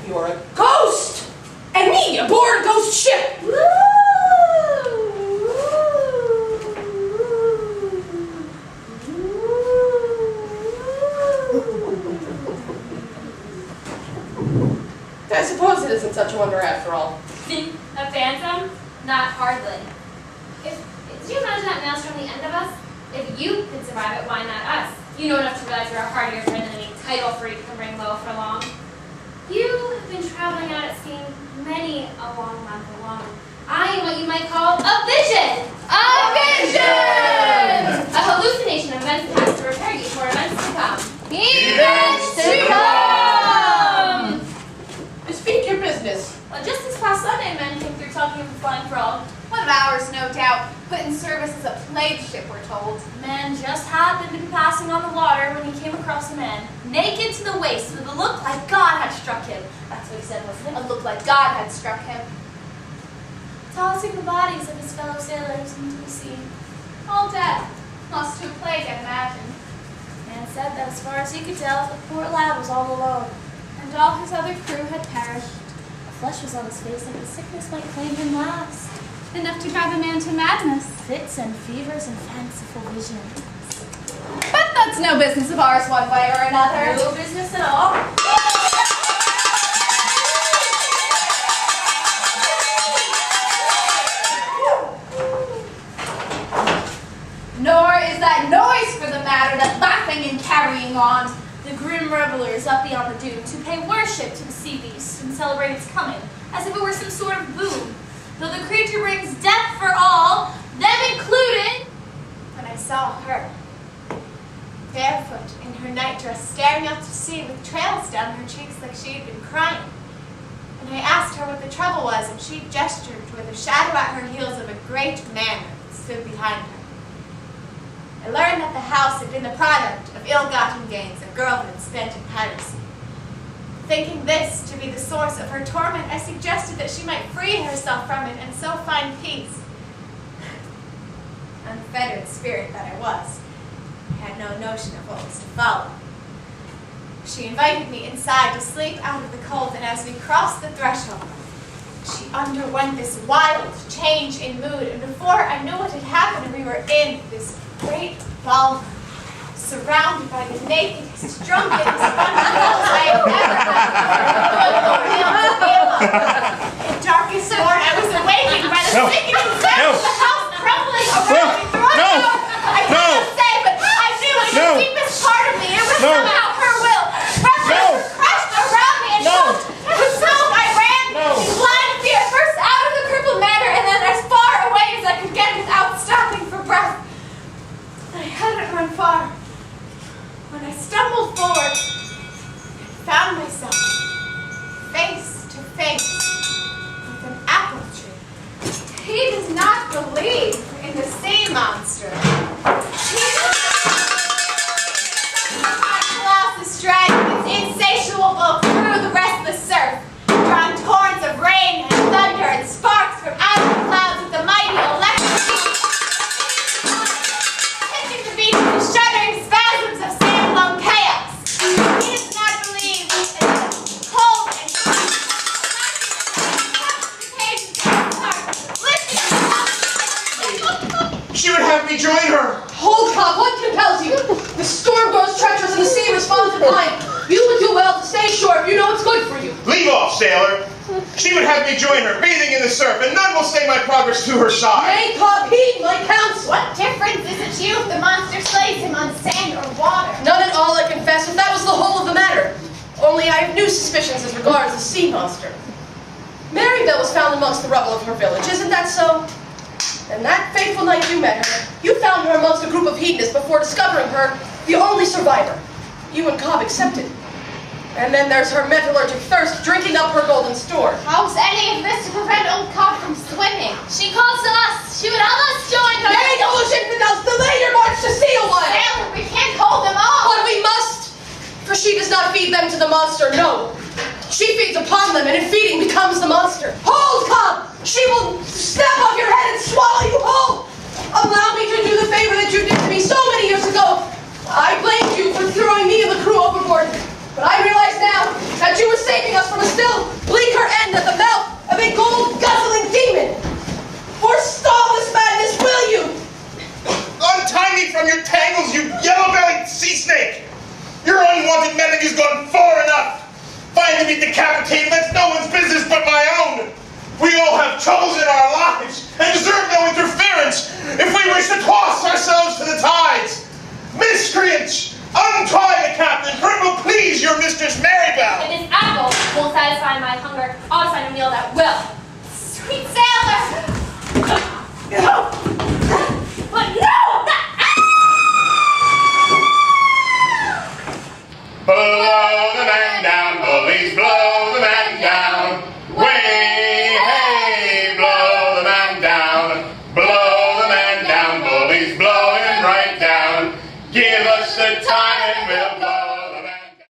You're a ghost! And me aboard a ghost ship! I suppose it isn't such a wonder after all. A phantom? Not hardly. Did you imagine that maelstrom on the end of us? If you could survive it, why not us? You know enough to realize you're a hardier friend than any title freak can bring low for long. You have been traveling out at sea many a long month alone. I am what you might call a vision! A vision! A hallucination of events past to prepare you for events to come. Events to come! Speak your business. Well, just this past Sunday, men came through talking of the flying frog. One of ours, no doubt, put in service as a plague ship, we're told. Man just happened to be passing on the water when he came across a man, naked to the waist, with a look like God had struck him. That's what he said, wasn't it? A look like God had struck him. Tossing the bodies of his fellow sailors into the sea. All dead. Lost to a plague, I imagine. Man said that as far as he could tell, the poor lad was all alone. And all his other crew had perished. The flesh was on his face like the sickness might claim him last. Enough to drive a man to madness. Fits and fevers and fanciful visions. But that's no business of ours one way or another. No business at all. Nor is that noise for the matter that laughing and carrying on. The grim revelers up beyond the dunes who pay worship to the sea beast and celebrate its coming as if it were some sort of boon. Though the creature brings death for all, them included. When I saw her, barefoot in her nightdress, staring out to sea with trails down her cheeks like she had been crying. And I asked her what the trouble was, and she gestured toward the shadow at her heels of a great man that stood behind her. I learned that the house had been the product of ill-gotten gains a girlhood spent in piracy. Thinking this to be the source of her torment, I suggested that she might free herself from it and so find peace. Unfettered spirit that I was, I had no notion of what was to follow. She invited me inside to sleep out of the cold, and as we crossed the threshold, she underwent this wild change in mood, and before I knew what had happened, we were in this great ballroom, surrounded by the nakedest, drunkest bunch I have ever had. In darkest morn, I was awakened by the sickening sound of the house crumbling around me. I cannot say, but I knew in the deepest part of me it was somehow her will. Reverence crushed around me and choked. With smoke, I ran in blind fear, first out of the crippled manor, and then as far away as I could get without stopping for breath. I hadn't run far when I stumbled forward and found myself face to face with an apple tree. He does not believe in the sea monster. He does not. My colossus dragging its insatiable bulk through the restless surf, drawing torrents of rain and thunder and sparks from out of the clouds with the mighty electric shuddering spasms of sand-blown chaos. He does not believe in the cold and She would have me join her. Hold, Cobb, what compels you? The storm grows treacherous and the sea responds in kind. You would do well to stay shore if you know it's good for you. Leave off, sailor. She would have me join her, bathing in the surf, and none will stay my progress to her side. Nay, Cobb, heed my counsel. What difference is it to you if the monster slays him on sand or water? None at all, I confess, if that was the whole of the matter. Only I have new suspicions as regards the sea monster. Marybelle was found amongst the rubble of her village, isn't that so? And that fateful night you met her, you found her amongst a group of hedonists before discovering her the only survivor. You and Cobb accepted. And then there's her metallurgic thirst drinking up her golden store. How's any of this to prevent old Cobb from swimming? She calls to us. She would have us join her. Nay, those infidels, delay your march to sea a while. Sailor, we can't hold them all. But we must, for she does not feed them to the monster, no. She feeds upon them, and in feeding becomes the monster. Hold, Cobb! She will snap off your head and swallow you whole. Allow me to do the favor that you did to me so many years ago. I blamed you for throwing me and the crew overboard. But I realize now that you were saving us from a still be decapitated, that's no one's business but my own. We all have chosen our lives and deserve no interference if we wish to toss ourselves to the tides. Miscreants, untie the captain, for it will please your mistress Marybelle. If this apple won't satisfy my hunger, I'll find a meal that will. Sweet sailor! But no! Blow the man down, bullies, blow the man down.